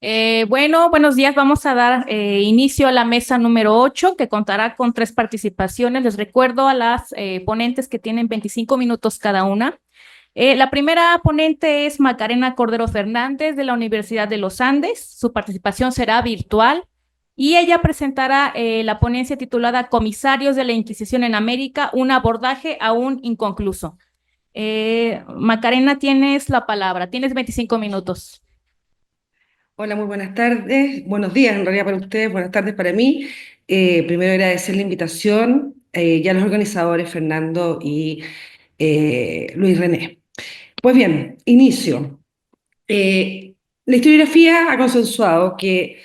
Buenos días. Vamos a dar inicio a la mesa número 8, que contará con 3 participaciones. Les recuerdo a las ponentes que tienen 25 minutos cada una. La primera ponente es Macarena Cordero Fernández de la Universidad de los Andes. Su participación será virtual y ella presentará la ponencia titulada Comisarios de la Inquisición en América, un abordaje aún inconcluso. Macarena, tienes la palabra. Tienes 25 minutos. Hola, muy buenas tardes. Buenos días, en realidad para ustedes, buenas tardes para mí. Primero agradecer la invitación ya a los organizadores, Fernando y Luis René. Pues bien, inicio. La historiografía ha consensuado que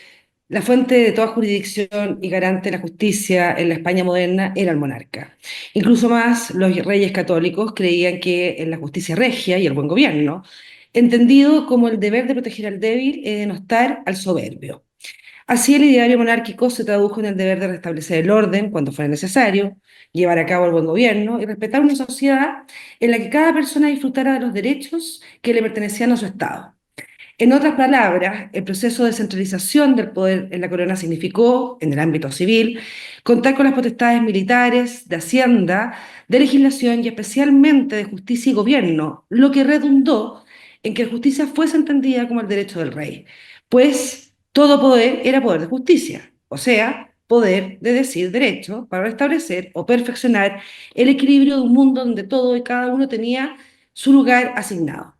la fuente de toda jurisdicción y garante de la justicia en la España moderna era el monarca. Incluso más, los reyes católicos creían que en la justicia regia y el buen gobierno, entendido como el deber de proteger al débil y denostar al soberbio. Así, el ideario monárquico se tradujo en el deber de restablecer el orden cuando fuera necesario, llevar a cabo el buen gobierno y respetar una sociedad en la que cada persona disfrutara de los derechos que le pertenecían a su Estado. En otras palabras, el proceso de centralización del poder en la corona significó, en el ámbito civil, contar con las potestades militares, de hacienda, de legislación y especialmente de justicia y gobierno, lo que redundó en que la justicia fuese entendida como el derecho del rey, pues todo poder era poder de justicia, o sea, poder de decir derecho para restablecer o perfeccionar el equilibrio de un mundo donde todo y cada uno tenía su lugar asignado.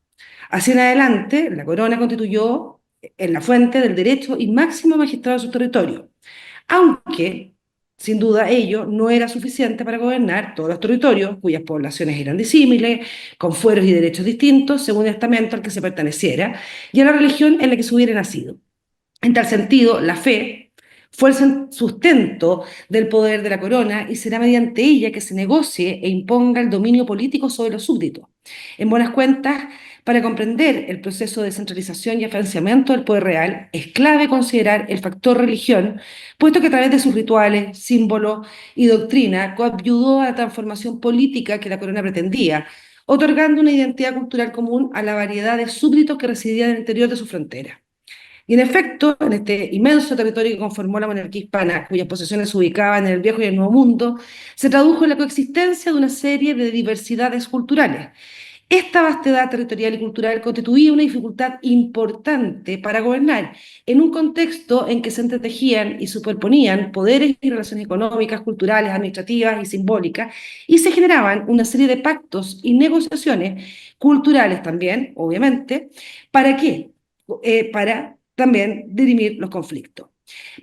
Así en adelante, la corona constituyó en la fuente del derecho y máximo magistrado de su territorio, aunque sin duda ello no era suficiente para gobernar todos los territorios cuyas poblaciones eran disímiles, con fueros y derechos distintos según el estamento al que se perteneciera y a la religión en la que se hubiera nacido. En tal sentido, la fe fue el sustento del poder de la corona y será mediante ella que se negocie e imponga el dominio político sobre los súbditos. En buenas cuentas, para comprender el proceso de centralización y afianzamiento del poder real, es clave considerar el factor religión, puesto que a través de sus rituales, símbolos y doctrina coadyuvó a la transformación política que la corona pretendía, otorgando una identidad cultural común a la variedad de súbditos que residían en el interior de su frontera. Y en efecto, en este inmenso territorio que conformó la monarquía hispana, cuyas posesiones se ubicaban en el Viejo y el Nuevo Mundo, se tradujo en la coexistencia de una serie de diversidades culturales. Esta vastedad territorial y cultural constituía una dificultad importante para gobernar en un contexto en que se entretejían y superponían poderes y relaciones económicas, culturales, administrativas y simbólicas, y se generaban una serie de pactos y negociaciones culturales también, obviamente. ¿Para qué? Para también dirimir los conflictos.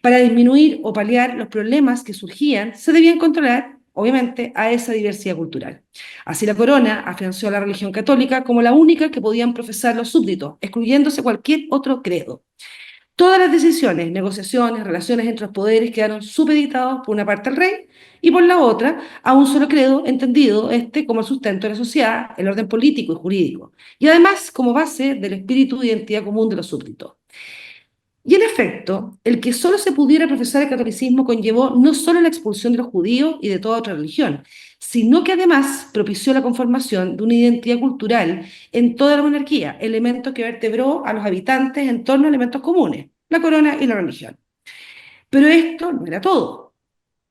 Para disminuir o paliar los problemas que surgían, se debían controlar, obviamente, a esa diversidad cultural. Así la corona afianzó a la religión católica como la única que podían profesar los súbditos, excluyéndose cualquier otro credo. Todas las decisiones, negociaciones, relaciones entre los poderes quedaron supeditados por una parte al rey y por la otra a un solo credo, entendido este como el sustento de la sociedad, el orden político y jurídico, y además como base del espíritu de identidad común de los súbditos. Y en efecto, el que solo se pudiera profesar el catolicismo conllevó no solo la expulsión de los judíos y de toda otra religión, sino que además propició la conformación de una identidad cultural en toda la monarquía, elemento que vertebró a los habitantes en torno a elementos comunes, la corona y la religión. Pero esto no era todo,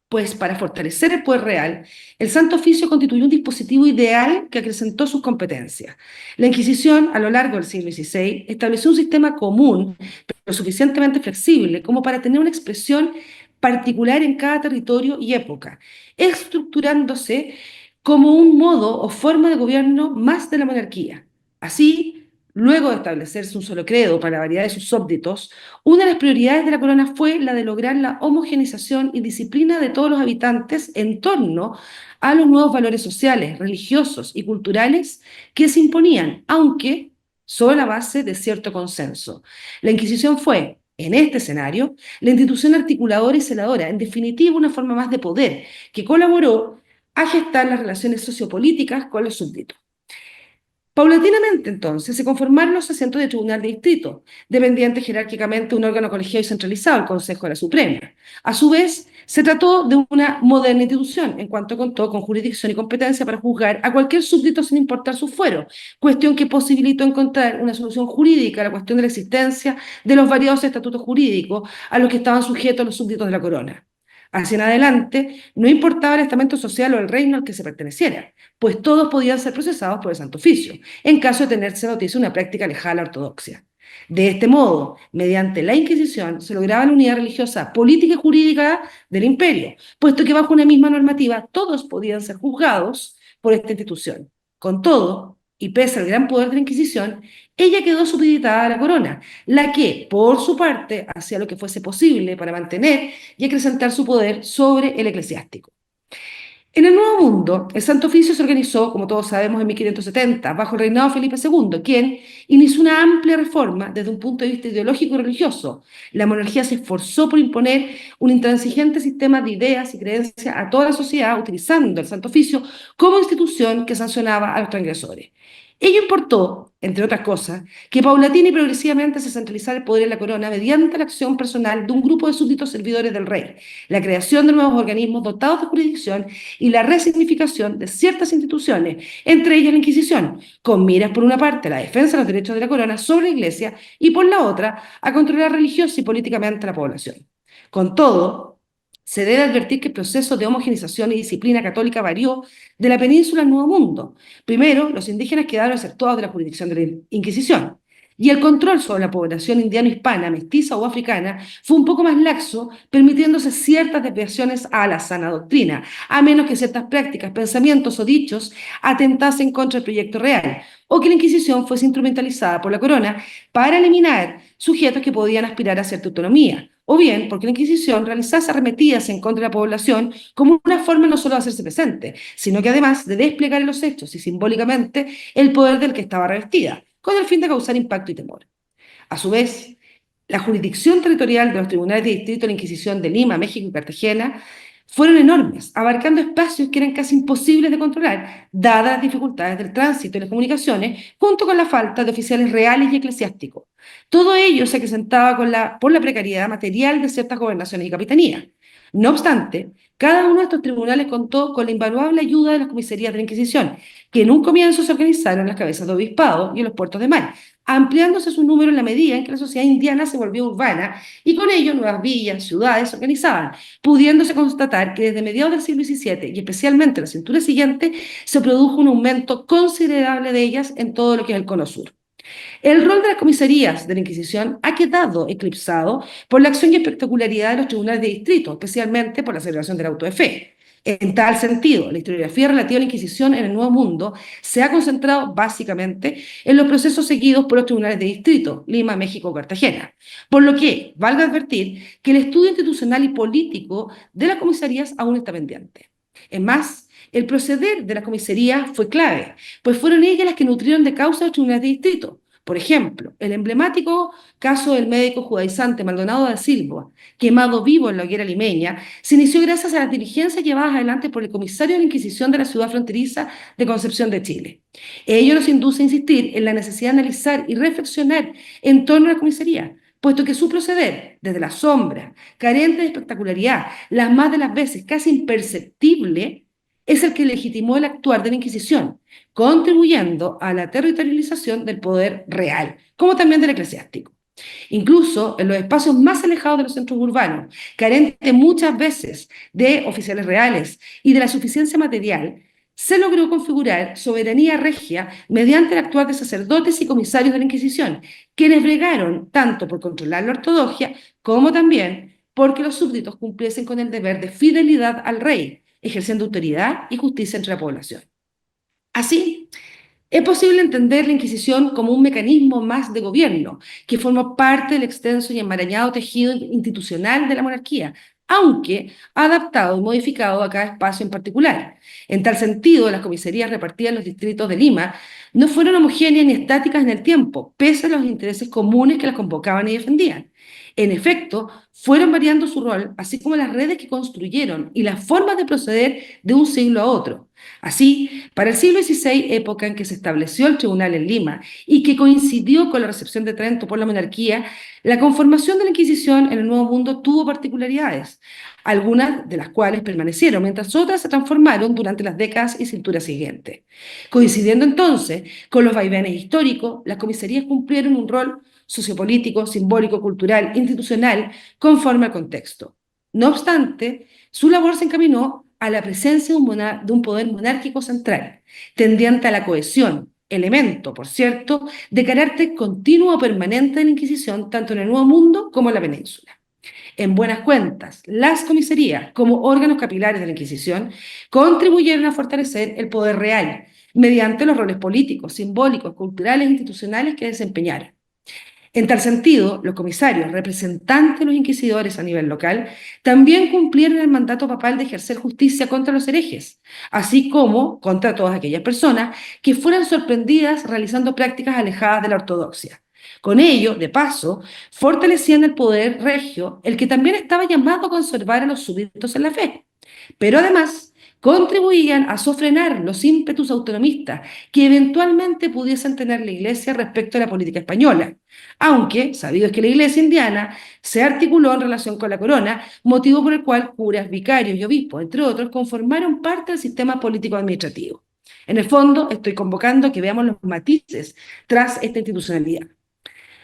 pues para fortalecer el poder real, el Santo Oficio constituyó un dispositivo ideal que acrecentó sus competencias. La Inquisición, a lo largo del siglo XVI, estableció un sistema común, pero suficientemente flexible como para tener una expresión particular en cada territorio y época, estructurándose como un modo o forma de gobierno más de la monarquía. Así, luego de establecerse un solo credo para la variedad de sus súbditos, una de las prioridades de la corona fue la de lograr la homogeneización y disciplina de todos los habitantes en torno a los nuevos valores sociales, religiosos y culturales que se imponían, aunque sobre la base de cierto consenso. La Inquisición fue, en este escenario, la institución articuladora y celadora, en definitiva una forma más de poder, que colaboró a gestar las relaciones sociopolíticas con los súbditos. Paulatinamente, entonces, se conformaron los asientos de tribunal de distrito, dependiente jerárquicamente de un órgano colegiado y centralizado, el Consejo de la Suprema. A su vez, se trató de una moderna institución, en cuanto contó con jurisdicción y competencia para juzgar a cualquier súbdito sin importar su fuero, cuestión que posibilitó encontrar una solución jurídica a la cuestión de la existencia de los variados estatutos jurídicos a los que estaban sujetos los súbditos de la corona. Hacia en adelante, no importaba el estamento social o el reino al que se perteneciera, pues todos podían ser procesados por el Santo Oficio, en caso de tenerse noticia de una práctica alejada de la ortodoxia. De este modo, mediante la Inquisición, se lograba la unidad religiosa, política y jurídica del imperio, puesto que bajo una misma normativa todos podían ser juzgados por esta institución. Con todo, y pese al gran poder de la Inquisición, ella quedó supeditada a la corona, la que, por su parte, hacía lo que fuese posible para mantener y acrecentar su poder sobre el eclesiástico. En el Nuevo Mundo, el Santo Oficio se organizó, como todos sabemos, en 1570, bajo el reinado de Felipe II, quien inició una amplia reforma desde un punto de vista ideológico y religioso. La monarquía se esforzó por imponer un intransigente sistema de ideas y creencias a toda la sociedad, utilizando el Santo Oficio como institución que sancionaba a los transgresores. Ello importó, entre otras cosas, que paulatina y progresivamente se centralizara el poder en la corona mediante la acción personal de un grupo de súbditos servidores del rey, la creación de nuevos organismos dotados de jurisdicción y la resignificación de ciertas instituciones, entre ellas la Inquisición, con miras por una parte a la defensa de los derechos de la corona sobre la Iglesia y por la otra a controlar religiosa y políticamente a la población. Con todo, se debe advertir que el proceso de homogenización y disciplina católica varió de la península al Nuevo Mundo. Primero, los indígenas quedaron exceptuados de la jurisdicción de la Inquisición, y el control sobre la población indiano-hispana, mestiza o africana fue un poco más laxo, permitiéndose ciertas desviaciones a la sana doctrina, a menos que ciertas prácticas, pensamientos o dichos atentasen contra el proyecto real, o que la Inquisición fuese instrumentalizada por la corona para eliminar sujetos que podían aspirar a cierta autonomía, o bien porque la Inquisición realizase arremetidas en contra de la población como una forma no solo de hacerse presente, sino que además de desplegar en los hechos y simbólicamente el poder del que estaba revestida, con el fin de causar impacto y temor. A su vez, la jurisdicción territorial de los tribunales de distrito de la Inquisición de Lima, México y Cartagena fueron enormes, abarcando espacios que eran casi imposibles de controlar, dadas las dificultades del tránsito y las comunicaciones, junto con la falta de oficiales reales y eclesiásticos. Todo ello se acrecentaba por la precariedad material de ciertas gobernaciones y capitanías. No obstante, cada uno de estos tribunales contó con la invaluable ayuda de las comisarías de la Inquisición, que en un comienzo se organizaron en las cabezas de obispado y en los puertos de mar, ampliándose su número en la medida en que la sociedad indiana se volvió urbana y con ello nuevas villas, ciudades se organizaban, pudiéndose constatar que desde mediados del siglo XVII y especialmente en la cintura siguiente se produjo un aumento considerable de ellas en todo lo que es el cono sur. El rol de las comisarías de la Inquisición ha quedado eclipsado por la acción y espectacularidad de los tribunales de distrito, especialmente por la celebración del auto de fe. En tal sentido, la historiografía relativa a la Inquisición en el Nuevo Mundo se ha concentrado básicamente en los procesos seguidos por los tribunales de distrito, Lima, México, Cartagena, por lo que valga advertir que el estudio institucional y político de las comisarías aún está pendiente. Es más, el proceder de las comisarías fue clave, pues fueron ellas las que nutrieron de causa a los tribunales de distrito. Por ejemplo, el emblemático caso del médico judaizante Maldonado da Silva, quemado vivo en la hoguera limeña, se inició gracias a las diligencias llevadas adelante por el comisario de la Inquisición de la ciudad fronteriza de Concepción de Chile. Ello nos induce a insistir en la necesidad de analizar y reflexionar en torno a la comisaría, puesto que su proceder, desde la sombra, carente de espectacularidad, las más de las veces casi imperceptible, es el que legitimó el actuar de la Inquisición, contribuyendo a la territorialización del poder real, como también del eclesiástico. Incluso en los espacios más alejados de los centros urbanos, carentes muchas veces de oficiales reales y de la suficiencia material, se logró configurar soberanía regia mediante el actuar de sacerdotes y comisarios de la Inquisición, quienes bregaron tanto por controlar la ortodoxia como también porque los súbditos cumpliesen con el deber de fidelidad al rey, ejerciendo autoridad y justicia entre la población. Así, es posible entender la Inquisición como un mecanismo más de gobierno, que forma parte del extenso y enmarañado tejido institucional de la monarquía, aunque adaptado y modificado a cada espacio en particular. En tal sentido, las comisarías repartidas en los distritos de Lima no fueron homogéneas ni estáticas en el tiempo, pese a los intereses comunes que las convocaban y defendían. En efecto, fueron variando su rol, así como las redes que construyeron y las formas de proceder de un siglo a otro. Así, para el siglo XVI, época en que se estableció el tribunal en Lima y que coincidió con la recepción de Trento por la monarquía, la conformación de la Inquisición en el Nuevo Mundo tuvo particularidades, algunas de las cuales permanecieron, mientras otras se transformaron durante las décadas y cinturas siguientes. Coincidiendo entonces con los vaivenes históricos, las comisarías cumplieron un rol sociopolítico, simbólico, cultural, institucional, conforme al contexto. No obstante, su labor se encaminó a la presencia de un poder monárquico central, tendiente a la cohesión, elemento, por cierto, de carácter continuo o permanente de la Inquisición, tanto en el Nuevo Mundo como en la península. En buenas cuentas, las comisarías, como órganos capilares de la Inquisición, contribuyeron a fortalecer el poder real mediante los roles políticos, simbólicos, culturales e institucionales que desempeñaron. En tal sentido, los comisarios, representantes de los inquisidores a nivel local, también cumplieron el mandato papal de ejercer justicia contra los herejes, así como contra todas aquellas personas que fueran sorprendidas realizando prácticas alejadas de la ortodoxia. Con ello, de paso, fortalecían el poder regio, el que también estaba llamado a conservar a los súbditos en la fe. Pero además, contribuían a sofrenar los ímpetus autonomistas que eventualmente pudiesen tener la Iglesia respecto a la política española, aunque sabido es que la Iglesia indiana se articuló en relación con la corona, motivo por el cual curas, vicarios y obispos, entre otros, conformaron parte del sistema político-administrativo. En el fondo, estoy convocando a que veamos los matices tras esta institucionalidad.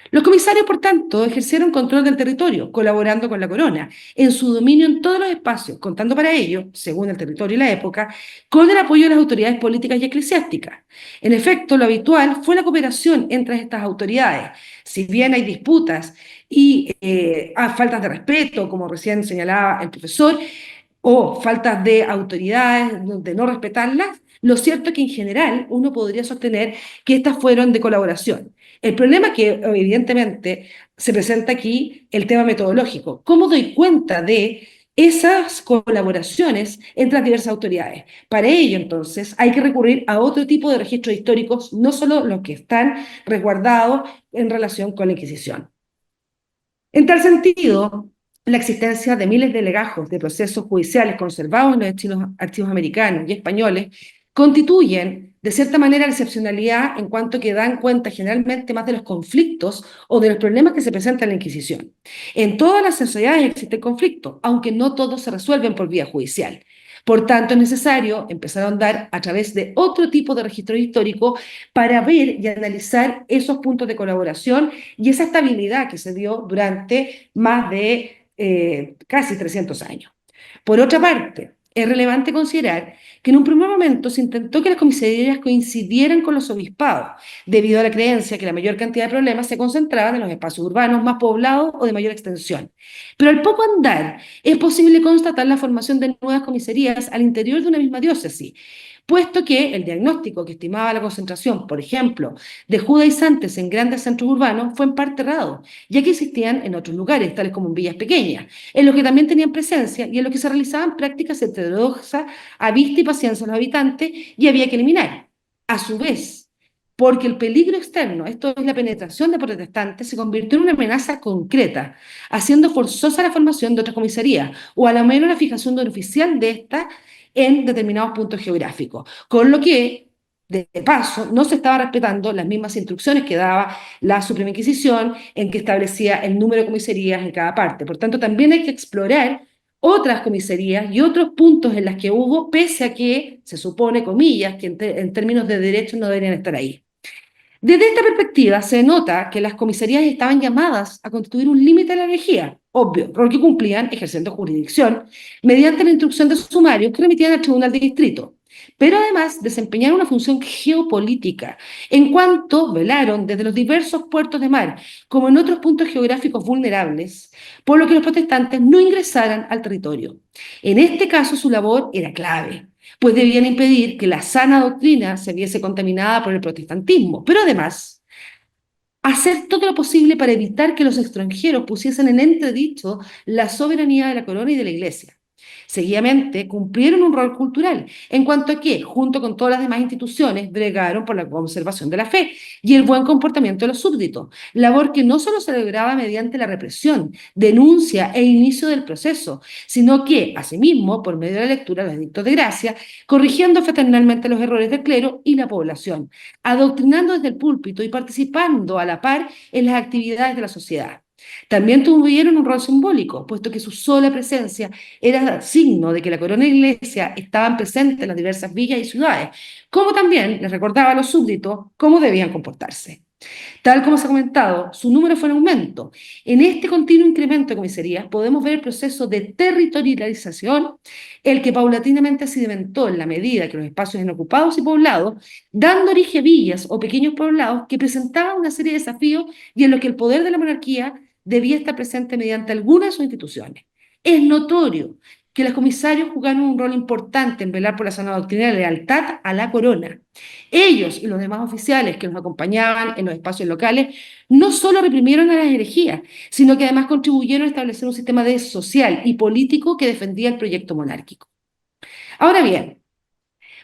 Los comisarios, por tanto, ejercieron control del territorio, colaborando con la corona, en su dominio en todos los espacios, contando para ello, según el territorio y la época, con el apoyo de las autoridades políticas y eclesiásticas. En efecto, lo habitual fue la cooperación entre estas autoridades. Si bien hay disputas y faltas de respeto, como recién señalaba el profesor, o faltas de autoridades, de no respetarlas, lo cierto es que en general uno podría sostener que estas fueron de colaboración. El problema es que evidentemente se presenta aquí el tema metodológico. ¿Cómo doy cuenta de esas colaboraciones entre las diversas autoridades? Para ello, entonces, hay que recurrir a otro tipo de registros históricos, no solo los que están resguardados en relación con la Inquisición. En tal sentido, la existencia de miles de legajos de procesos judiciales conservados en los archivos americanos y españoles constituyen, de cierta manera, la excepcionalidad en cuanto que dan cuenta generalmente más de los conflictos o de los problemas que se presentan en la Inquisición. En todas las sociedades existen conflictos, aunque no todos se resuelven por vía judicial. Por tanto, es necesario empezar a ahondar a través de otro tipo de registro histórico para ver y analizar esos puntos de colaboración y esa estabilidad que se dio durante más de casi 300 años. Por otra parte, es relevante considerar que en un primer momento se intentó que las comisarías coincidieran con los obispados, debido a la creencia que la mayor cantidad de problemas se concentraban en los espacios urbanos más poblados o de mayor extensión. Pero al poco andar, es posible constatar la formación de nuevas comisarías al interior de una misma diócesis, puesto que el diagnóstico que estimaba la concentración, por ejemplo, de judaizantes en grandes centros urbanos fue en parte errado, ya que existían en otros lugares, tales como en villas pequeñas, en los que también tenían presencia y en los que se realizaban prácticas heterodoxas a vista y paciencia de los habitantes y había que eliminar. A su vez, porque el peligro externo, esto es la penetración de protestantes, se convirtió en una amenaza concreta, haciendo forzosa la formación de otras comisarías, o a lo menos la fijación de un oficial de esta en determinados puntos geográficos, con lo que, de paso, no se estaba respetando las mismas instrucciones que daba la Suprema Inquisición, en que establecía el número de comisarías en cada parte. Por tanto, también hay que explorar otras comisarías y otros puntos en las que hubo, pese a que se supone, comillas, que en términos de derechos no deberían estar ahí. Desde esta perspectiva, se nota que las comisarías estaban llamadas a constituir un límite de la energía, obvio, rol que cumplían ejerciendo jurisdicción mediante la instrucción de sumarios que remitían al Tribunal de Distrito, pero además desempeñaron una función geopolítica, en cuanto velaron desde los diversos puertos de mar, como en otros puntos geográficos vulnerables, por lo que los protestantes no ingresaran al territorio. En este caso, su labor era clave, pues debían impedir que la sana doctrina se viese contaminada por el protestantismo, pero además hacer todo lo posible para evitar que los extranjeros pusiesen en entredicho la soberanía de la corona y de la Iglesia. Seguidamente, cumplieron un rol cultural, en cuanto a que, junto con todas las demás instituciones, bregaron por la conservación de la fe y el buen comportamiento de los súbditos, labor que no solo se lograba mediante la represión, denuncia e inicio del proceso, sino que, asimismo, por medio de la lectura de los edictos de gracia, corrigiendo fraternalmente los errores del clero y la población, adoctrinando desde el púlpito y participando a la par en las actividades de la sociedad. También tuvieron un rol simbólico, puesto que su sola presencia era signo de que la corona y la iglesia estaban presentes en las diversas villas y ciudades, como también les recordaba a los súbditos cómo debían comportarse. Tal como se ha comentado, su número fue en aumento. En este continuo incremento de comisarías podemos ver el proceso de territorialización, el que paulatinamente se sedimentó en la medida que los espacios inocupados y poblados, dando origen a villas o pequeños poblados que presentaban una serie de desafíos y en los que el poder de la monarquía debía estar presente mediante alguna de sus instituciones. Es notorio que los comisarios jugaron un rol importante en velar por la sana doctrina y la lealtad a la corona. Ellos y los demás oficiales que nos acompañaban en los espacios locales no solo reprimieron a las herejías, sino que además contribuyeron a establecer un sistema social y político que defendía el proyecto monárquico. Ahora bien,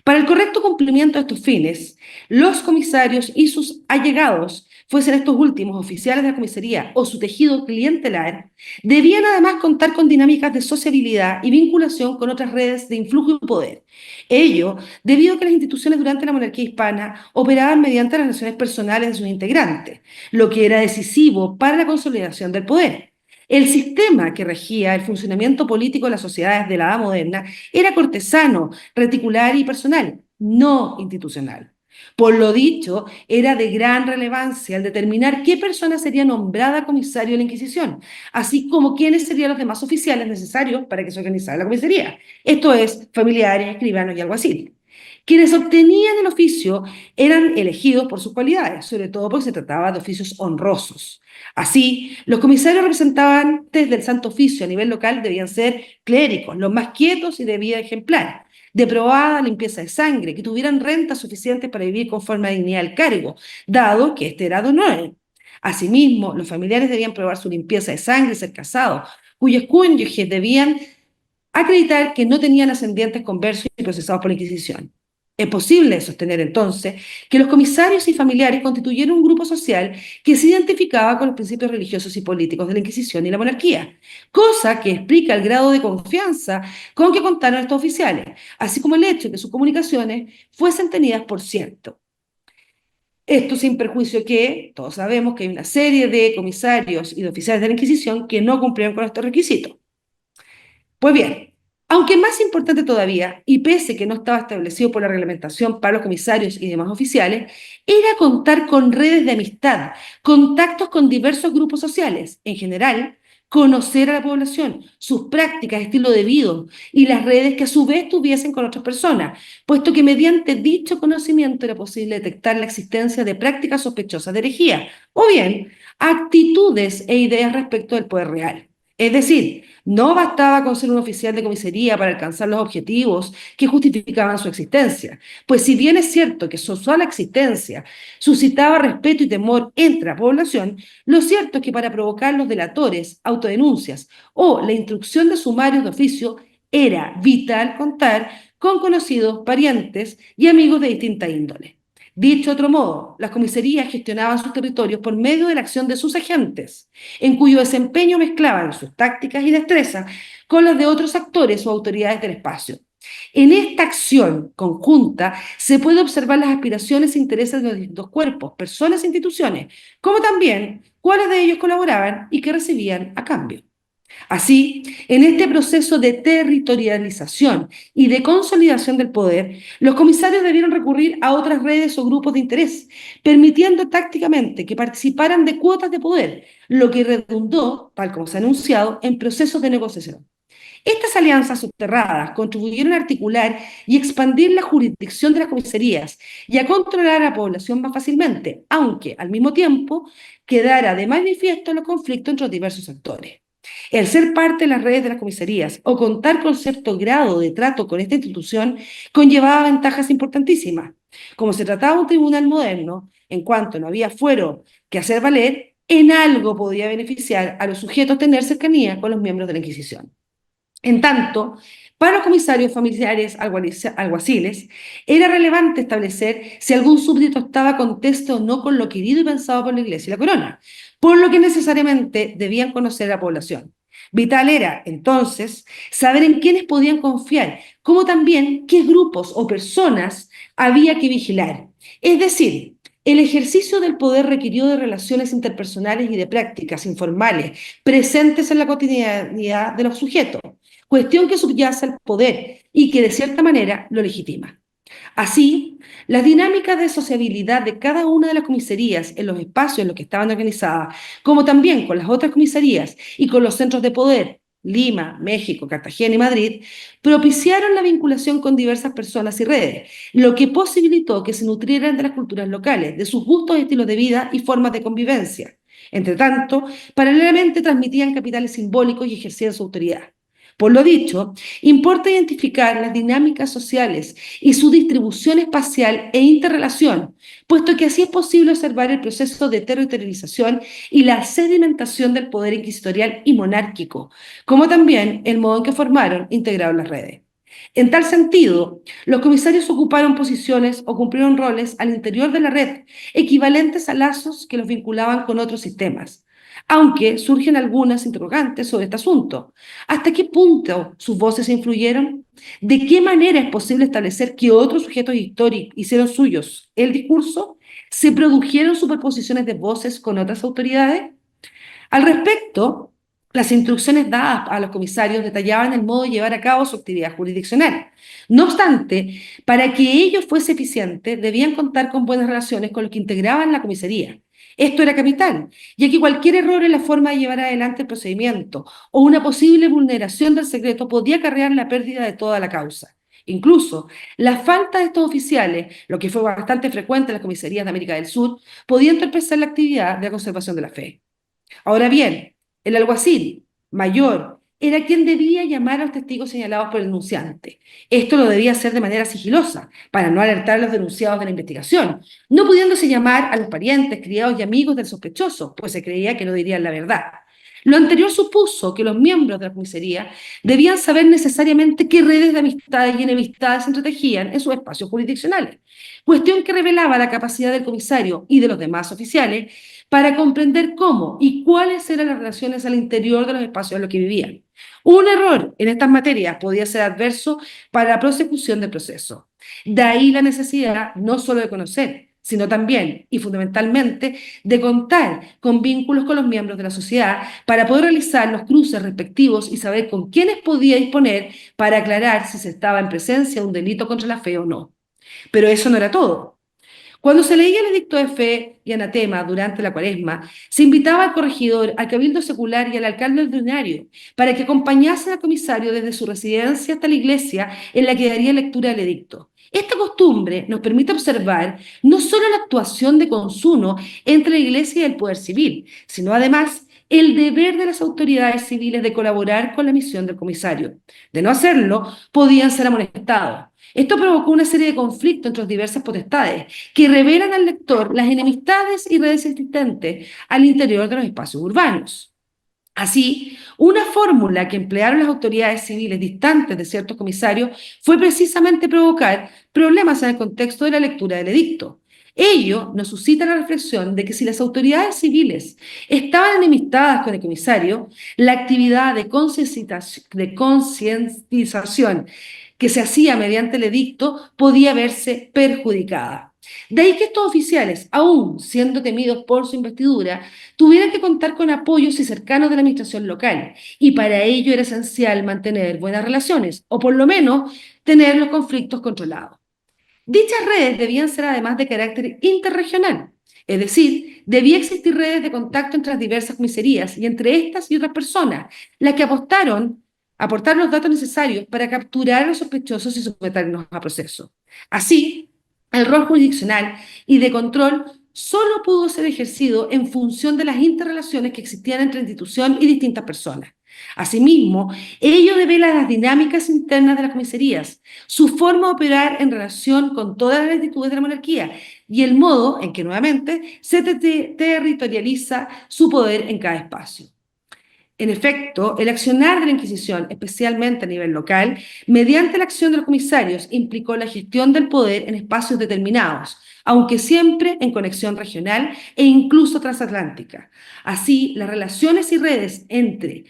para el correcto cumplimiento de estos fines, los comisarios y sus allegados, fuesen estos últimos oficiales de la comisaría o su tejido clientelar, debían además contar con dinámicas de sociabilidad y vinculación con otras redes de influjo y poder. Ello debido a que las instituciones durante la monarquía hispana operaban mediante las relaciones personales de sus integrantes, lo que era decisivo para la consolidación del poder. El sistema que regía el funcionamiento político de las sociedades de la edad moderna era cortesano, reticular y personal, no institucional. Por lo dicho, era de gran relevancia el determinar qué persona sería nombrada comisario de la Inquisición, así como quiénes serían los demás oficiales necesarios para que se organizara la comisaría, esto es, familiares, escribanos y alguacil. Quienes obtenían el oficio eran elegidos por sus cualidades, sobre todo porque se trataba de oficios honrosos. Así, los comisarios representantes del Santo Oficio a nivel local debían ser clérigos, los más quietos y de vida ejemplar, de probada limpieza de sangre, que tuvieran rentas suficientes para vivir conforme a la dignidad del cargo, dado que este era de honor. Asimismo, los familiares debían probar su limpieza de sangre y ser casados, cuyos cónyuges debían acreditar que no tenían ascendientes conversos y procesados por la Inquisición. Es posible sostener entonces que los comisarios y familiares constituyeron un grupo social que se identificaba con los principios religiosos y políticos de la Inquisición y la monarquía, cosa que explica el grado de confianza con que contaron estos oficiales, así como el hecho de que sus comunicaciones fuesen tenidas por cierto. Esto sin perjuicio que todos sabemos que hay una serie de comisarios y de oficiales de la Inquisición que no cumplieron con estos requisitos. Pues bien, aunque más importante todavía, y pese que no estaba establecido por la reglamentación para los comisarios y demás oficiales, era contar con redes de amistad, contactos con diversos grupos sociales, en general, conocer a la población, sus prácticas, estilo de vida y las redes que a su vez tuviesen con otras personas, puesto que mediante dicho conocimiento era posible detectar la existencia de prácticas sospechosas de herejía, o bien actitudes e ideas respecto del poder real. Es decir, no bastaba con ser un oficial de comisaría para alcanzar los objetivos que justificaban su existencia, pues si bien es cierto que su sola existencia suscitaba respeto y temor entre la población, lo cierto es que para provocar los delatores, autodenuncias o la instrucción de sumarios de oficio era vital contar con conocidos, parientes y amigos de distinta índole. Dicho de otro modo, las comisarías gestionaban sus territorios por medio de la acción de sus agentes, en cuyo desempeño mezclaban sus tácticas y destrezas con las de otros actores o autoridades del espacio. En esta acción conjunta se puede observar las aspiraciones e intereses de los distintos cuerpos, personas e instituciones, como también cuáles de ellos colaboraban y qué recibían a cambio. Así, en este proceso de territorialización y de consolidación del poder, los comisarios debieron recurrir a otras redes o grupos de interés, permitiendo tácticamente que participaran de cuotas de poder, lo que redundó, tal como se ha anunciado, en procesos de negociación. Estas alianzas subterradas contribuyeron a articular y expandir la jurisdicción de las comisarías y a controlar a la población más fácilmente, aunque al mismo tiempo quedara de manifiesto los conflictos entre los diversos actores. El ser parte de las redes de las comisarías o contar con cierto grado de trato con esta institución conllevaba ventajas importantísimas. Como se trataba de un tribunal moderno, en cuanto no había fuero que hacer valer, en algo podía beneficiar a los sujetos tener cercanía con los miembros de la Inquisición. En tanto, para los comisarios familiares alguaciles, era relevante establecer si algún súbdito estaba contexto o no con lo querido y pensado por la Iglesia y la corona, por lo que necesariamente debían conocer a la población. Vital era, entonces, saber en quiénes podían confiar, como también qué grupos o personas había que vigilar. Es decir, el ejercicio del poder requirió de relaciones interpersonales y de prácticas informales presentes en la cotidianidad de los sujetos, cuestión que subyace al poder y que de cierta manera lo legitima. Así, las dinámicas de sociabilidad de cada una de las comisarías en los espacios en los que estaban organizadas, como también con las otras comisarías y con los centros de poder, Lima, México, Cartagena y Madrid, propiciaron la vinculación con diversas personas y redes, lo que posibilitó que se nutrieran de las culturas locales, de sus gustos, estilos de vida y formas de convivencia. Entre tanto, paralelamente transmitían capitales simbólicos y ejercían su autoridad. Por lo dicho, importa identificar las dinámicas sociales y su distribución espacial e interrelación, puesto que así es posible observar el proceso de territorialización y la sedimentación del poder inquisitorial y monárquico, como también el modo en que formaron e integraron las redes. En tal sentido, los comisarios ocuparon posiciones o cumplieron roles al interior de la red, equivalentes a lazos que los vinculaban con otros sistemas, aunque surgen algunas interrogantes sobre este asunto. ¿Hasta qué punto sus voces influyeron? ¿De qué manera es posible establecer que otros sujetos históricos hicieron suyos el discurso? ¿Se produjeron superposiciones de voces con otras autoridades? Al respecto, las instrucciones dadas a los comisarios detallaban el modo de llevar a cabo su actividad jurisdiccional. No obstante, para que ello fuese eficiente, debían contar con buenas relaciones con los que integraban la comisaría. Esto era capital, ya que cualquier error en la forma de llevar adelante el procedimiento o una posible vulneración del secreto podía acarrear la pérdida de toda la causa. Incluso, la falta de estos oficiales, lo que fue bastante frecuente en las comisarías de América del Sur, podía entorpecer la actividad de la conservación de la fe. Ahora bien, el alguacil mayor era quien debía llamar a los testigos señalados por el denunciante. Esto lo debía hacer de manera sigilosa, para no alertar a los denunciados de la investigación, no pudiéndose llamar a los parientes, criados y amigos del sospechoso, pues se creía que no dirían la verdad. Lo anterior supuso que los miembros de la comisaría debían saber necesariamente qué redes de amistades y enemistades se entretejían en sus espacios jurisdiccionales, cuestión que revelaba la capacidad del comisario y de los demás oficiales para comprender cómo y cuáles eran las relaciones al interior de los espacios en los que vivían. Un error en estas materias podía ser adverso para la prosecución del proceso. De ahí la necesidad no solo de conocer, sino también y fundamentalmente de contar con vínculos con los miembros de la sociedad para poder realizar los cruces respectivos y saber con quiénes podía disponer para aclarar si se estaba en presencia de un delito contra la fe o no. Pero eso no era todo. Cuando se leía el edicto de fe y anatema durante la Cuaresma, se invitaba al corregidor, al cabildo secular y al alcalde ordinario para que acompañasen al comisario desde su residencia hasta la iglesia en la que daría lectura del edicto. Esta costumbre nos permite observar no solo la actuación de consuno entre la iglesia y el poder civil, sino además el deber de las autoridades civiles de colaborar con la misión del comisario. De no hacerlo, podían ser amonestados. Esto provocó una serie de conflictos entre las diversas potestades que revelan al lector las enemistades y redes existentes al interior de los espacios urbanos. Así, una fórmula que emplearon las autoridades civiles distantes de ciertos comisarios fue precisamente provocar problemas en el contexto de la lectura del edicto. Ello nos suscita la reflexión de que si las autoridades civiles estaban enemistadas con el comisario, la actividad de concientización que se hacía mediante el edicto podía verse perjudicada. De ahí que estos oficiales, aún siendo temidos por su investidura, tuvieran que contar con apoyos y cercanos de la administración local, y para ello era esencial mantener buenas relaciones, o por lo menos tener los conflictos controlados. Dichas redes debían ser además de carácter interregional, es decir, debía existir redes de contacto entre las diversas comisarías y entre estas y otras personas, las que aportaron los datos necesarios para capturar a los sospechosos y someterlos a proceso. Así, el rol jurisdiccional y de control solo pudo ser ejercido en función de las interrelaciones que existían entre institución y distintas personas. Asimismo, ello devela las dinámicas internas de las comisarías, su forma de operar en relación con todas las instituciones de la monarquía y el modo en que nuevamente se territorializa su poder en cada espacio. En efecto, el accionar de la Inquisición, especialmente a nivel local, mediante la acción de los comisarios, implicó la gestión del poder en espacios determinados, aunque siempre en conexión regional e incluso transatlántica. Así, las relaciones y redes entre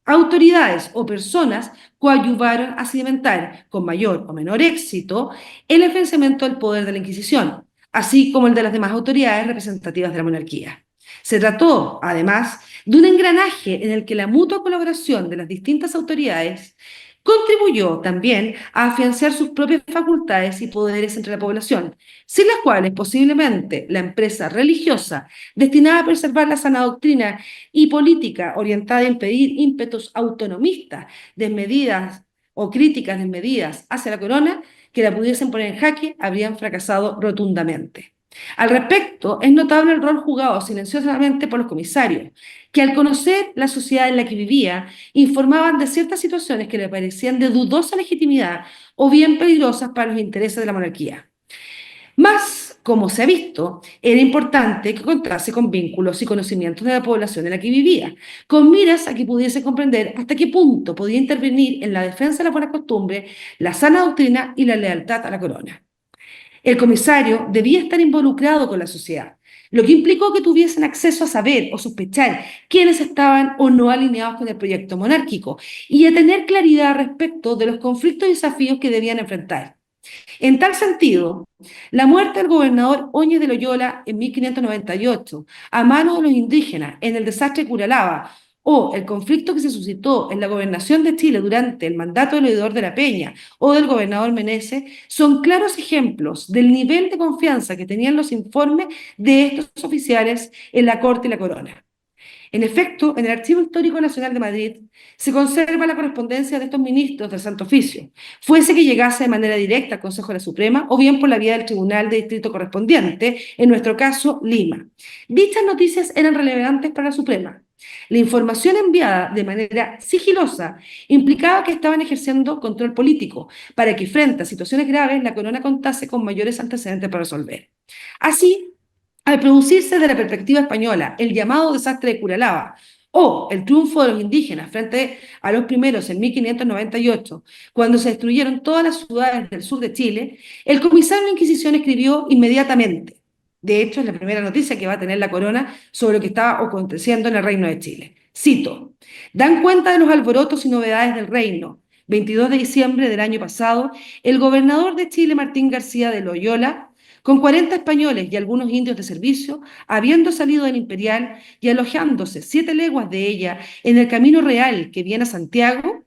autoridades o personas coadyuvaron a sedimentar, con mayor o menor éxito, el ejercimiento del poder de la Inquisición, así como el de las demás autoridades representativas de la monarquía. Se trató, además, de un engranaje en el que la mutua colaboración de las distintas autoridades contribuyó también a afianzar sus propias facultades y poderes entre la población, sin las cuales posiblemente la empresa religiosa destinada a preservar la sana doctrina y política orientada a impedir ímpetus autonomistas desmedidas o críticas desmedidas hacia la corona que la pudiesen poner en jaque habrían fracasado rotundamente. Al respecto, es notable el rol jugado silenciosamente por los comisarios, que al conocer la sociedad en la que vivía, informaban de ciertas situaciones que le parecían de dudosa legitimidad o bien peligrosas para los intereses de la monarquía. Más, como se ha visto, era importante que contase con vínculos y conocimientos de la población en la que vivía, con miras a que pudiese comprender hasta qué punto podía intervenir en la defensa de la buena costumbre, la sana doctrina y la lealtad a la corona. El comisario debía estar involucrado con la sociedad, lo que implicó que tuviesen acceso a saber o sospechar quiénes estaban o no alineados con el proyecto monárquico y a tener claridad respecto de los conflictos y desafíos que debían enfrentar. En tal sentido, la muerte del gobernador Óñez de Loyola en 1598 a manos de los indígenas en el desastre de Curalaba o el conflicto que se suscitó en la gobernación de Chile durante el mandato del oidor de la Peña o del gobernador Meneses son claros ejemplos del nivel de confianza que tenían los informes de estos oficiales en la corte y la corona. En efecto, en el Archivo Histórico Nacional de Madrid se conserva la correspondencia de estos ministros del Santo Oficio, fuese que llegase de manera directa al Consejo de la Suprema o bien por la vía del Tribunal de Distrito correspondiente, en nuestro caso, Lima. Dichas noticias eran relevantes para la Suprema. La información enviada de manera sigilosa implicaba que estaban ejerciendo control político para que frente a situaciones graves la corona contase con mayores antecedentes para resolver. Así, al producirse desde la perspectiva española el llamado desastre de Curalaba o el triunfo de los indígenas frente a los primeros en 1598, cuando se destruyeron todas las ciudades del sur de Chile, el comisario de la Inquisición escribió inmediatamente. De hecho, es la primera noticia que va a tener la corona sobre lo que estaba aconteciendo en el Reino de Chile. Cito, dan cuenta de los alborotos y novedades del reino. 22 de diciembre del año pasado, el gobernador de Chile, Martín García de Loyola, con 40 españoles y algunos indios de servicio, habiendo salido del Imperial y alojándose 7 leguas de ella en el camino real que viene a Santiago,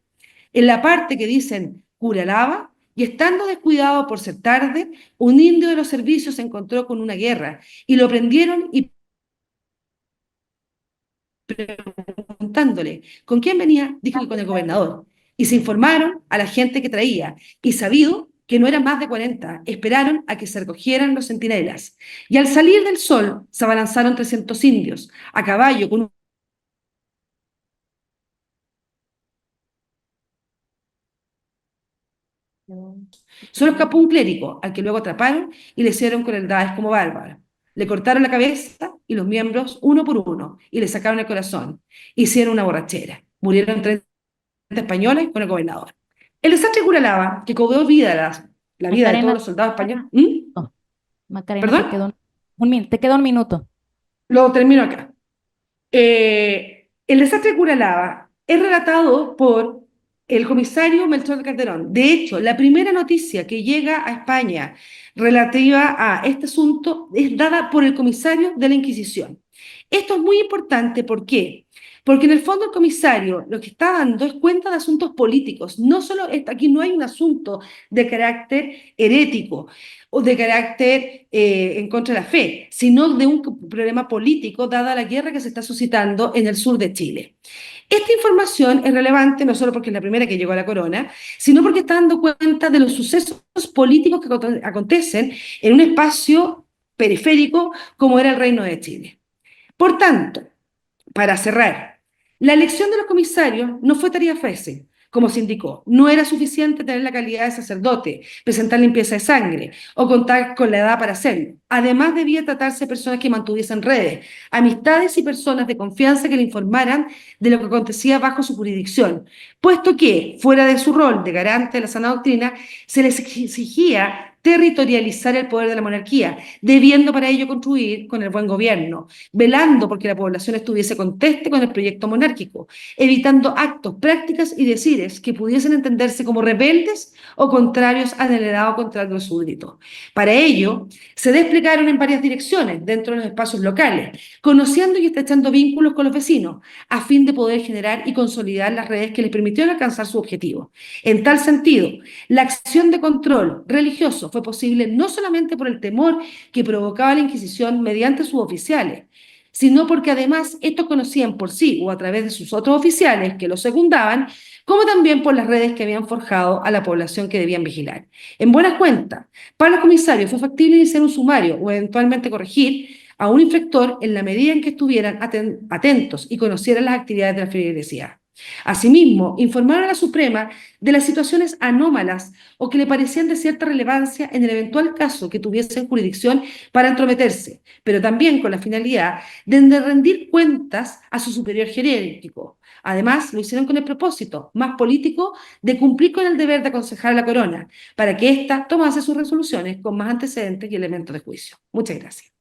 en la parte que dicen Curalaba, y estando descuidado por ser tarde, un indio de los servicios se encontró con una guerra y lo prendieron y preguntándole con quién venía, dijo que con el gobernador. Y se informaron a la gente que traía, y sabido que no eran más de 40, esperaron a que se recogieran los centinelas. Y al salir del sol, se abalanzaron 300 indios, a caballo, con Solo escapó un clérigo, al que luego atraparon y le hicieron crueldades como bárbaro. Le cortaron la cabeza y los miembros uno por uno, y le sacaron el corazón. Hicieron una borrachera. Murieron 30 españoles con el gobernador. El desastre de Curalaba, que cobró vida la vida de todos Macarena, los soldados españoles. ¿Mm? no, Macarena, ¿Perdón? te quedó un minuto. Lo termino acá. El desastre de Curalaba es relatado por el comisario Melchor de Calderón. De hecho, la primera noticia que llega a España relativa a este asunto es dada por el comisario de la Inquisición. Esto es muy importante, ¿por qué? Porque en el fondo el comisario lo que está dando es cuenta de asuntos políticos. No solo aquí no hay un asunto de carácter herético o de carácter en contra de la fe, sino de un problema político dada la guerra que se está suscitando en el sur de Chile. Esta información es relevante no solo porque es la primera que llegó a la corona, sino porque está dando cuenta de los sucesos políticos que acontecen en un espacio periférico como era el Reino de Chile. Por tanto, para cerrar, la elección de los comisarios no fue tarea fácil, como se indicó. No era suficiente tener la calidad de sacerdote, presentar limpieza de sangre o contar con la edad para hacerlo. Además, debía tratarse de personas que mantuviesen redes, amistades y personas de confianza que le informaran de lo que acontecía bajo su jurisdicción, puesto que, fuera de su rol de garante de la sana doctrina, se les exigía territorializar el poder de la monarquía, debiendo para ello contribuir con el buen gobierno, velando porque la población estuviese conteste con el proyecto monárquico, evitando actos, prácticas y decires que pudiesen entenderse como rebeldes o contrarios al heredado contrato de súbdito. Para ello, se desplegaron en varias direcciones dentro de los espacios locales, conociendo y estrechando vínculos con los vecinos, a fin de poder generar y consolidar las redes que les permitieron alcanzar su objetivo. En tal sentido, la acción de control religioso fue posible no solamente por el temor que provocaba la Inquisición mediante sus oficiales, sino porque además estos conocían por sí o a través de sus otros oficiales que los secundaban, como también por las redes que habían forjado a la población que debían vigilar. En buenas cuentas, para los comisarios fue factible iniciar un sumario o eventualmente corregir a un infractor en la medida en que estuvieran atentos y conocieran las actividades de la feligresía. Asimismo, informaron a la Suprema de las situaciones anómalas o que le parecían de cierta relevancia en el eventual caso que tuviesen jurisdicción para entrometerse, pero también con la finalidad de rendir cuentas a su superior jerárquico. Además, lo hicieron con el propósito más político de cumplir con el deber de aconsejar a la corona, para que ésta tomase sus resoluciones con más antecedentes y elementos de juicio. Muchas gracias.